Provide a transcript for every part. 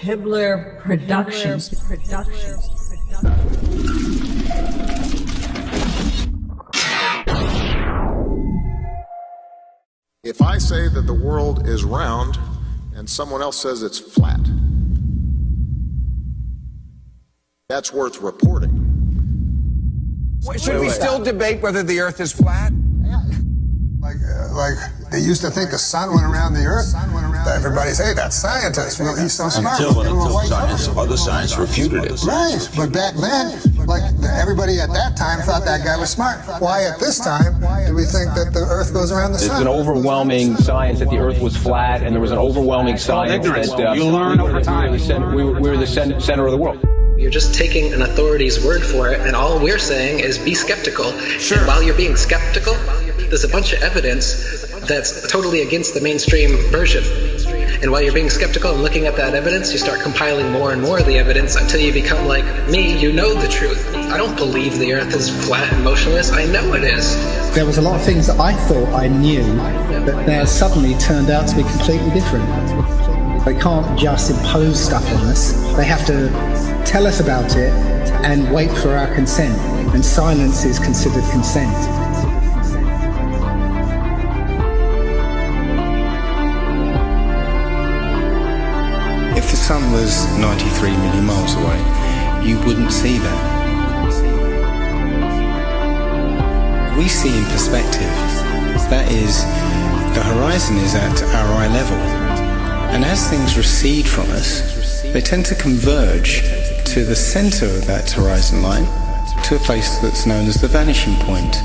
Hibbler Productions. If I say that the world is round and someone else says it's flat, that's worth reporting. Should we still debate whether the Earth is flat? Like they used to think the sun went around the Earth. Everybody say that's scientist. Well, he's so smart. Other science refuted it. Right, but back then, like everybody at that time thought that guy was smart. Why at this time do we think that the Earth goes around the sun? There's an overwhelming science that the Earth was flat, and there was an overwhelming science that you'll learn over time. We were the center of the world. You're just taking an authority's word for it, and all we're saying is be skeptical. Sure. And while you're being skeptical, there's a bunch of evidence that's totally against the mainstream version. And while you're being skeptical and looking at that evidence, you start compiling more and more of the evidence until you become like me, you know the truth. I don't believe the Earth is flat and motionless. I know it is. There was a lot of things that I thought I knew that now suddenly turned out to be completely different. They can't just impose stuff on us. They have to tell us about it and wait for our consent. And silence is considered consent. If the sun was 93 million miles away, you wouldn't see that. We see in perspective. That is, the horizon is at our eye level. And as things recede from us, they tend to converge to the center of that horizon line, to a place that's known as the vanishing point.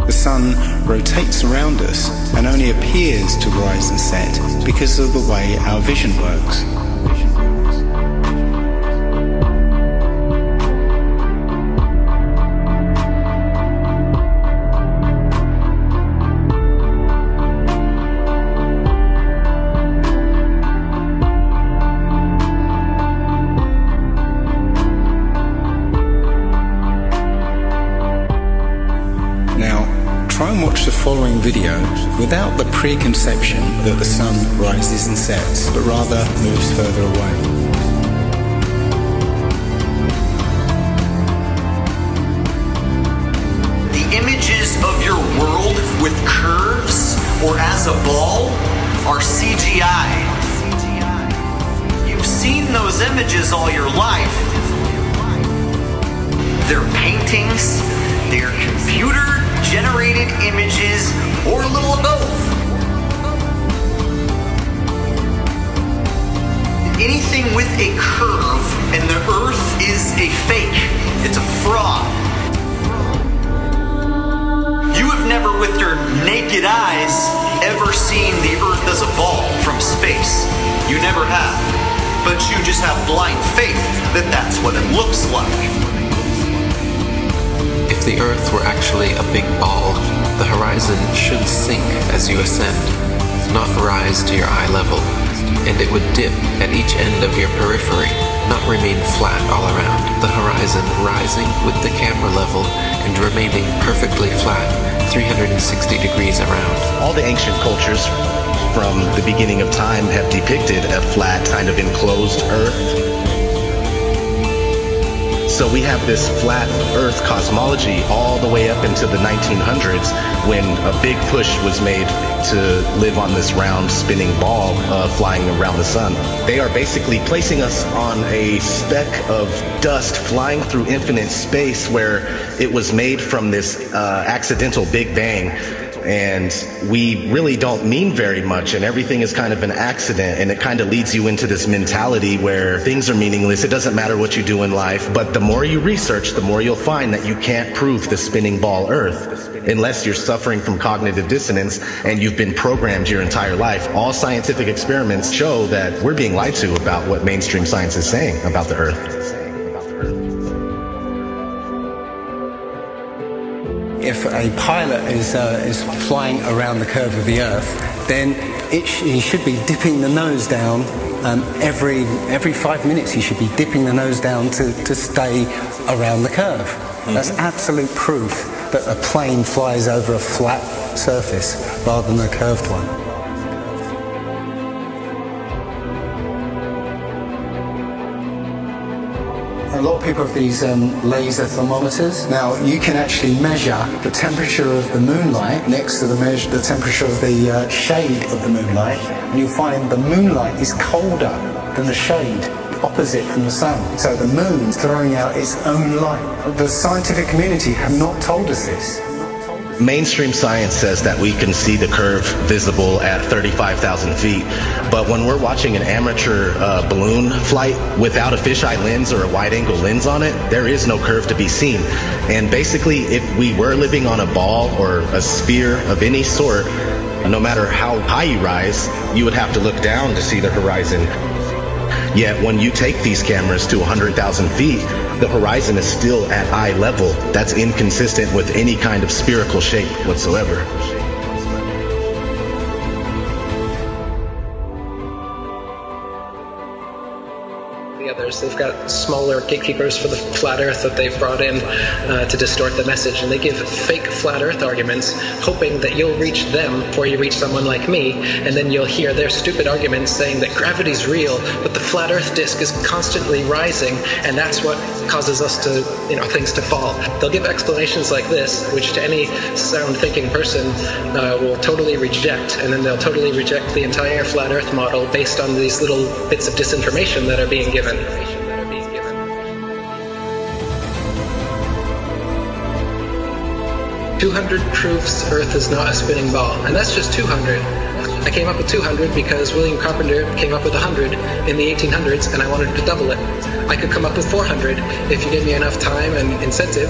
The sun rotates around us and only appears to rise and set because of the way our vision works. Try and watch the following video without the preconception that the sun rises and sets, but rather moves further away. The images of your world with curves or as a ball are CGI. You've seen those images all your life. They're paintings, they're computer-generated images, or a little of both. Anything with a curve and the Earth is a fake. It's a fraud. You have never, with your naked eyes, ever seen the Earth as a ball from space. You never have. But you just have blind faith that that's what it looks like. If the Earth were actually a big ball, the horizon should sink as you ascend, not rise to your eye level, and it would dip at each end of your periphery, not remain flat all around, the horizon rising with the camera level and remaining perfectly flat, 360 degrees around. All the ancient cultures from the beginning of time have depicted a flat, kind of enclosed Earth. So we have this flat Earth cosmology all the way up into the 1900s when a big push was made to live on this round spinning ball flying around the sun. They are basically placing us on a speck of dust flying through infinite space where it was made from this accidental Big Bang. And we really don't mean very much, and everything is kind of an accident, and it kind of leads you into this mentality where things are meaningless. It doesn't matter what you do in life, but the more you research, the more you'll find that you can't prove the spinning ball Earth unless you're suffering from cognitive dissonance and you've been programmed your entire life. All scientific experiments show that we're being lied to about what mainstream science is saying about the Earth. If a pilot is flying around the curve of the Earth, then he should be dipping the nose down every 5 minutes. He should be dipping the nose down to stay around the curve. That's absolute proof that a plane flies over a flat surface rather than a curved one. lot of people have these laser thermometers. Now, you can actually measure the temperature of the moonlight next to the temperature of the shade of the moonlight, and you'll find the moonlight is colder than the shade opposite from the sun. So the moon's throwing out its own light. The scientific community have not told us this. Mainstream science says that we can see the curve visible at 35,000 feet, but when we're watching an amateur balloon flight without a fisheye lens or a wide-angle lens on it, there is no curve to be seen. And basically, if we were living on a ball or a sphere of any sort, no matter how high you rise, you would have to look down to see the horizon. Yet when you take these cameras to 100,000 feet, the horizon is still at eye level. That's inconsistent with any kind of spherical shape whatsoever. Others. They've got smaller gatekeepers for the flat earth that they've brought in to distort the message, and they give fake flat earth arguments hoping that you'll reach them before you reach someone like me, and then you'll hear their stupid arguments saying that gravity's real, but the flat earth disk is constantly rising, and that's what causes us to, things to fall. They'll give explanations like this, which to any sound thinking person will totally reject, and then they'll totally reject the entire flat earth model based on these little bits of disinformation that are being given. 200 proofs Earth is not a spinning ball, and that's just 200. I came up with 200 because William Carpenter came up with 100 in the 1800s, and I wanted to double it. I could come up with 400 if you give me enough time and incentive.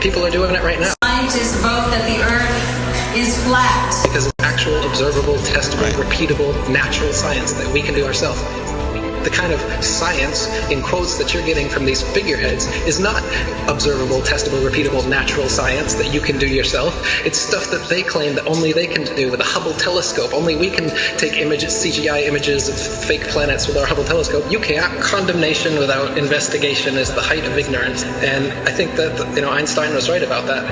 People are doing it right now. Scientists vote that the Earth is flat. Because of actual, observable, testable, repeatable, natural science that we can do ourselves. The kind of science, in quotes, that you're getting from these figureheads is not observable, testable, repeatable, natural science that you can do yourself. It's stuff that they claim that only they can do with a Hubble telescope. Only we can take images, CGI images of fake planets with our Hubble telescope. You can't. Condemnation without investigation is the height of ignorance. And I think that, Einstein was right about that.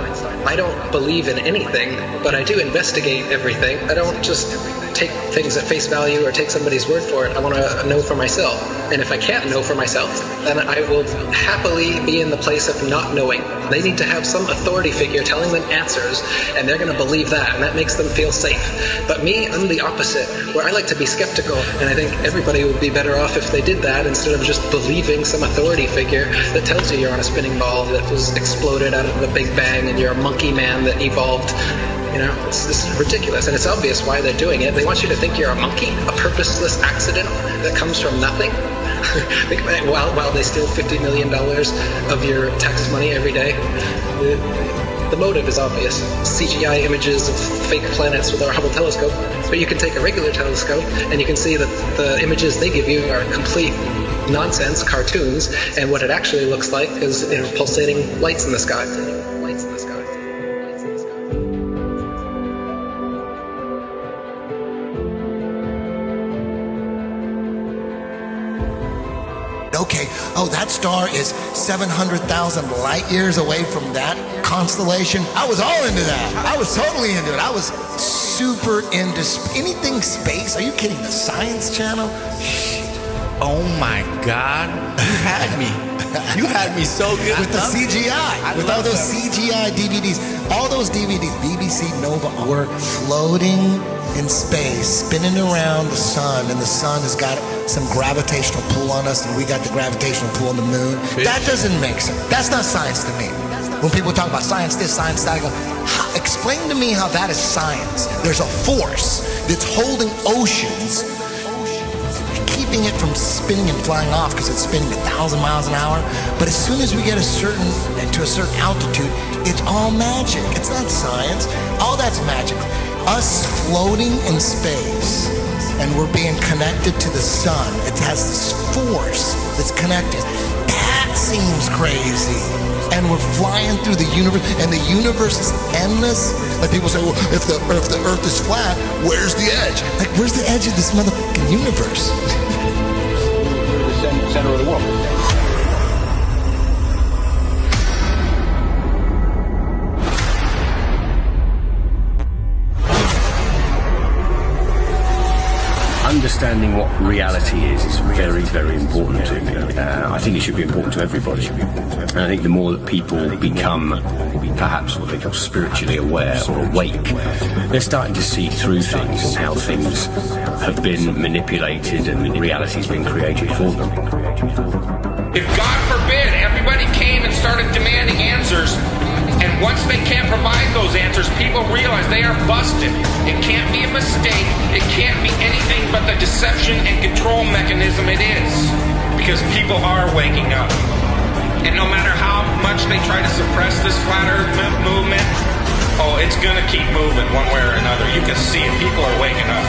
I don't believe in anything, but I do investigate everything. I don't just take things at face value or take somebody's word for it. I want to know for myself. And if I can't know for myself, then I will happily be in the place of not knowing. They need to have some authority figure telling them answers, and they're going to believe that, and that makes them feel safe. But me, I'm the opposite, where I like to be skeptical, and I think everybody would be better off if they did that instead of just believing some authority figure that tells you you're on a spinning ball that was exploded out of a big bang and you're a monkey man that evolved. It's ridiculous, and it's obvious why they're doing it. They want you to think you're a monkey, a purposeless accident that comes from nothing. Think about it, while they steal $50 million of your tax money every day. The motive is obvious. CGI images of fake planets with our Hubble telescope, but you can take a regular telescope and you can see that the images they give you are complete nonsense, cartoons, and what it actually looks like is pulsating lights in the sky. Okay, that star is 700,000 light years away from that constellation. I was all into that. I was totally into it. I was super into anything space. Are you kidding? The Science Channel? Oh my God, you had me. You had me so good. With the CGI, with all those CGI DVDs. All those DVDs, BBC Nova, were floating in space, spinning around the sun, and the sun has got some gravitational pull on us, and we got the gravitational pull on the moon. That doesn't make sense. That's not science to me. When people talk about science this, science that, I go, explain to me how that is science. There's a force that's holding oceans, keeping it from spinning and flying off because it's spinning 1,000 miles an hour. But as soon as we get to a certain altitude, it's all magic. It's not science. All that's magic. Us floating in space, and we're being connected to the sun. It has this force that's connected. That seems crazy. And we're flying through the universe, and the universe is endless. Like people say, well, if the Earth is flat, where's the edge? Like, where's the edge of this motherfucking universe? We're the center of the world. understanding what reality is very, very important to me. I think it should be important to everybody. And I think the more that people become perhaps what they call spiritually aware or awake, they're starting to see through things and how things have been manipulated and reality's been created for them. If, God forbid, everybody came and started demanding answers, and once they can't provide those answers, people realize they are busted. It can't be a mistake. It can't be anything but the deception and control mechanism it is. Because people are waking up. And no matter how much they try to suppress this flat earth movement, oh, it's gonna keep moving one way or another. You can see it. People are waking up.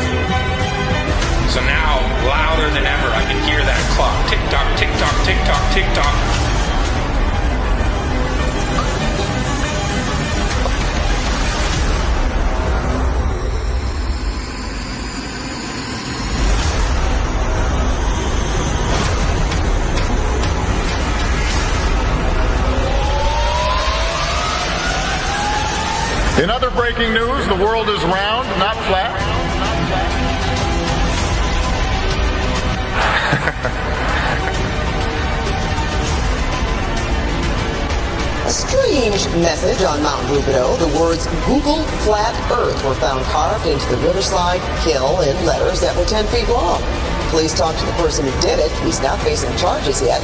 So now, louder than ever, I can hear that clock. Tick-tock, tick-tock, tick-tock, tick-tock. In other breaking news, the world is round, not flat. A strange message on Mount Rubidoux. The words Google Flat Earth were found carved into the riverside hill in letters that were 10 feet long. Police talked to the person who did it. He's not facing charges yet.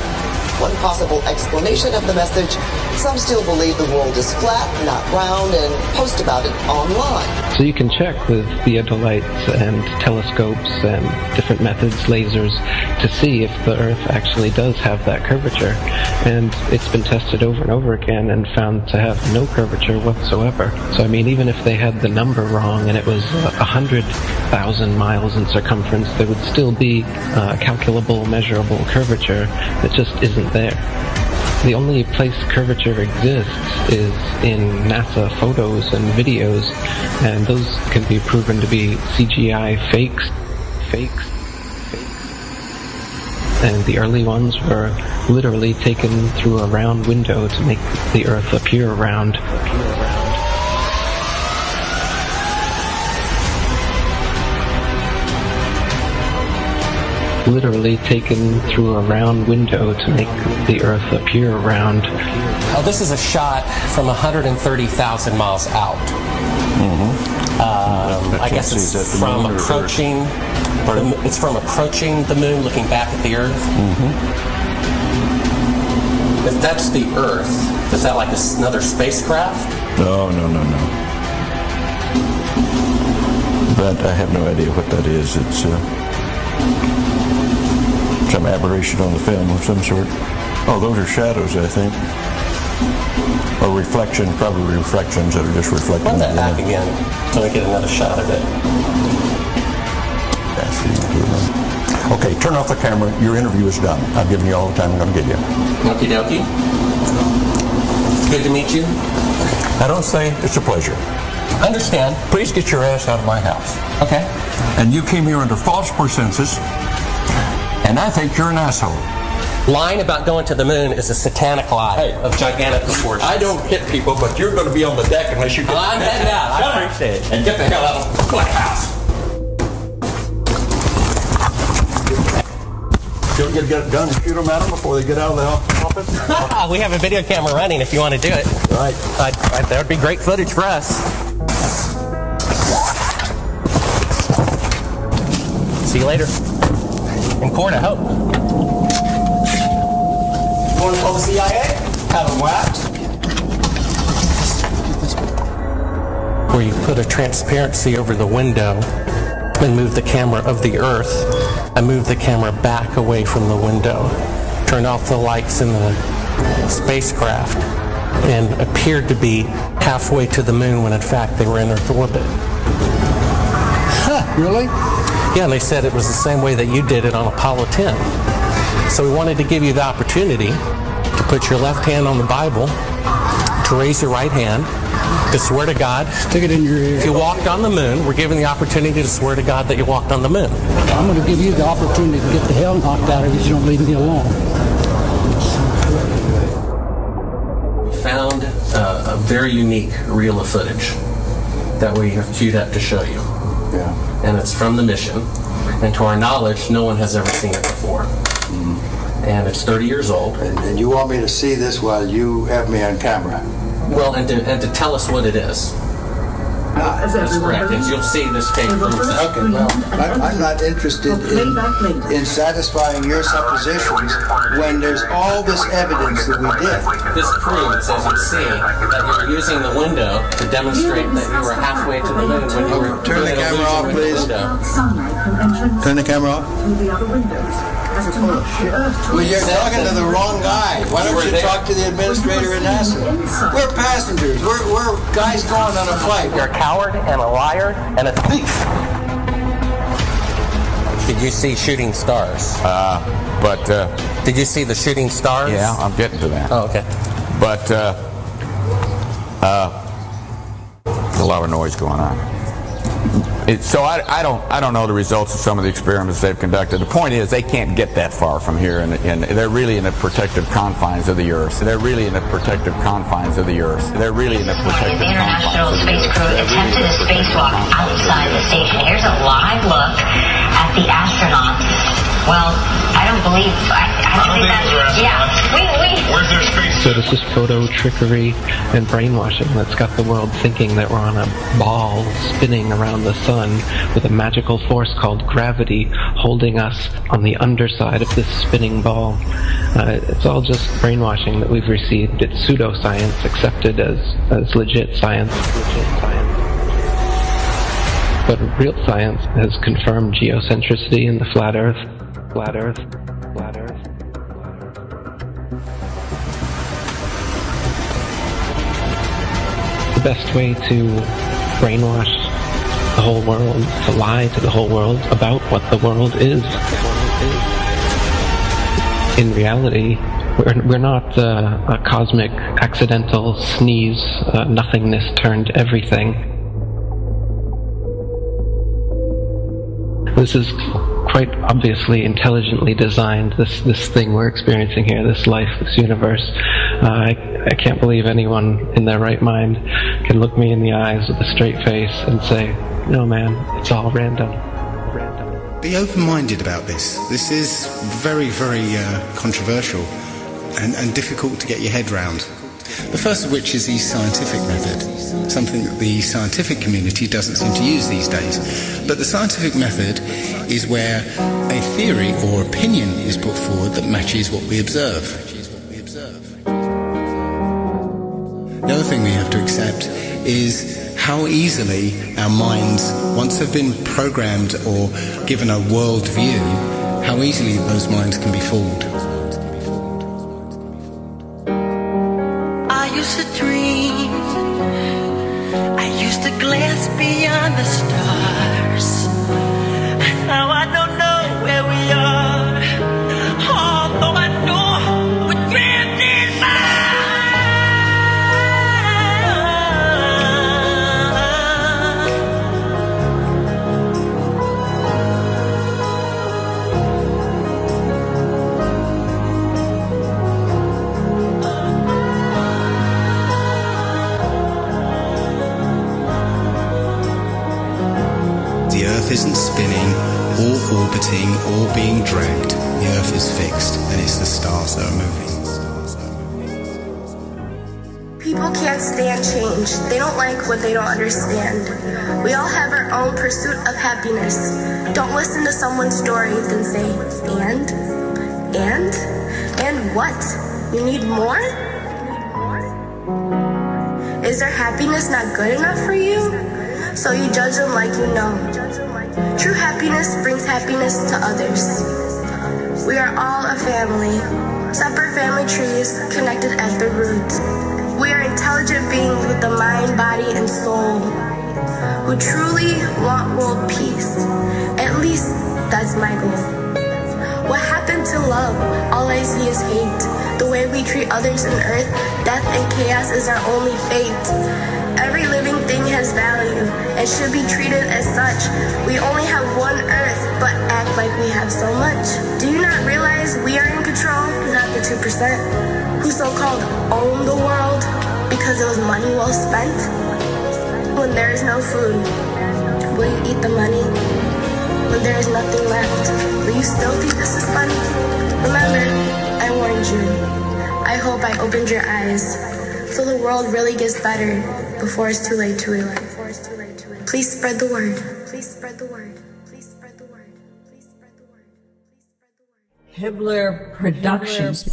One possible explanation of the message, some still believe the world is flat, not round, and post about it online. So you can check with theodolites and telescopes and different methods, lasers, to see if the Earth actually does have that curvature. And it's been tested over and over again and found to have no curvature whatsoever. So I mean, even if they had the number wrong and it was 100,000 miles in circumference, there would still be a calculable, measurable curvature that just isn't there. The only place curvature exists is in NASA photos and videos, and those can be proven to be CGI fakes. And the early ones were literally taken through a round window to make the Earth appear round. Literally taken through a round window to make the Earth appear round. Oh, this is a shot from 130,000 miles out. I guess it's from approaching. It's from approaching the moon, looking back at the Earth. If that's the Earth, is that like another spacecraft? No. But I have no idea what that is. It's some aberration on the film of some sort. Oh, those are shadows, I think. Or reflections, probably reflections that are just reflecting. Run that back again so we get another shot of it. Okay, turn off the camera. Your interview is done. I've given you all the time I'm going to give you. Okie dokie. Good to meet you. I don't say it's a pleasure. Understand. Please get your ass out of my house. Okay. And you came here under false pretenses, and I think you're an asshole. Lying about going to the moon is a satanic lie of gigantic proportions. I don't hit people, but you're going to be on the deck unless you get... I'm heading out. I appreciate it. And get the hell out of my house. You'll get it done and shoot them at them before they get out of the office? We have a video camera running if you want to do it. Right. That would be great footage for us. See you later. In court, I hope. You want to call the CIA? Have them whacked. Where you put a transparency over the window and move the camera of the Earth and move the camera back away from the window. Turn off the lights in the spacecraft and appeared to be halfway to the moon when in fact they were in Earth orbit. Huh, really? Yeah, and they said it was the same way that you did it on Apollo 10. So we wanted to give you the opportunity to put your left hand on the Bible, to raise your right hand, to swear to God. Stick it in your ear. If you walked on the moon, we're given the opportunity to swear to God that you walked on the moon. I'm going to give you the opportunity to get the hell knocked out of you if you don't leave me alone. We found a very unique reel of footage that we have queued up to show you. Yeah. And it's from the mission. And to our knowledge, no one has ever seen it before. And it's 30 years old. And you want me to see this while you have me on camera? Well, and to tell us what it is. That's correct. And you'll see this tape proves that. Okay, well, I'm not interested in satisfying your suppositions when there's all this evidence that we did. This proves, as you see, that you're using the window to demonstrate that you were halfway to the moon when you were Turn the camera off, please. Turn the camera off. Well, you're talking to the wrong guy. Why don't you talk to the administrator at NASA? We're passengers. We're guys going on a flight. You're a coward and a liar and a thief. Did you see shooting stars? Did you see the shooting stars? Yeah, I'm getting to that. Oh, okay. But a lot of noise going on. So I don't know the results of some of the experiments they've conducted. The point is they can't get that far from here, and they're really in the protective confines of the Earth. They're really in the protective confines of the Earth. They're really in the protective confines of the Earth. The International Space Crew attempted a spacewalk outside the station. Here's a live look at the astronauts. Well, I don't believe that's... Yeah, where's their space? So this is photo trickery and brainwashing that's got the world thinking that we're on a ball spinning around the sun with a magical force called gravity holding us on the underside of this spinning ball. It's all just brainwashing that we've received. It's pseudoscience accepted as legit science. But real science has confirmed geocentricity in the flat Earth. Flat Earth. Flat Earth. The best way to brainwash the whole world, to lie to the whole world about what the world is. In reality, we're not a cosmic accidental sneeze, nothingness turned everything. This is quite obviously intelligently designed, this thing we're experiencing here, this life, this universe. I can't believe anyone in their right mind can look me in the eyes with a straight face and say, no man, it's all random. Be open-minded about this. This is very, very controversial and difficult to get your head round. The first of which is the scientific method, something that the scientific community doesn't seem to use these days. But the scientific method is where a theory or opinion is put forward that matches what we observe. The other thing we have to accept is how easily our minds, once have been programmed or given a world view, how easily those minds can be fooled. I used to dream, I used to glance beyond the stars. Now I don't know where we are, although I know we're drifting by. The Earth isn't spinning or orbiting or being dragged. The Earth is fixed and it's the stars that are moving. People can't stand change. They don't like what they don't understand. We all have our own pursuit of happiness. Don't listen to someone's story, then say, and what? You need more? Is their happiness not good enough for you? So you judge them like you know. True happiness brings happiness to others. We are all a family, separate family trees connected at the roots. We are intelligent beings with the mind, body, and soul who truly want world peace. At least that's my goal. What happened to love? All I see is hate. The way we treat others on earth, death and chaos is our only fate. Every living thing has value and should be treated as such. We only have one earth, but act like we have so much. Do you not realize we are in control, not the 2%, who so-called own the world because it was money well spent? When there is no food, will you eat the money? when there is nothing left. Will you still think this is funny? Remember, I warned you. I hope I opened your eyes, so the world really gets better before it's too late to realize. Please spread the word. Please spread the word. Please spread the word. Please spread the word. Hibbler Productions.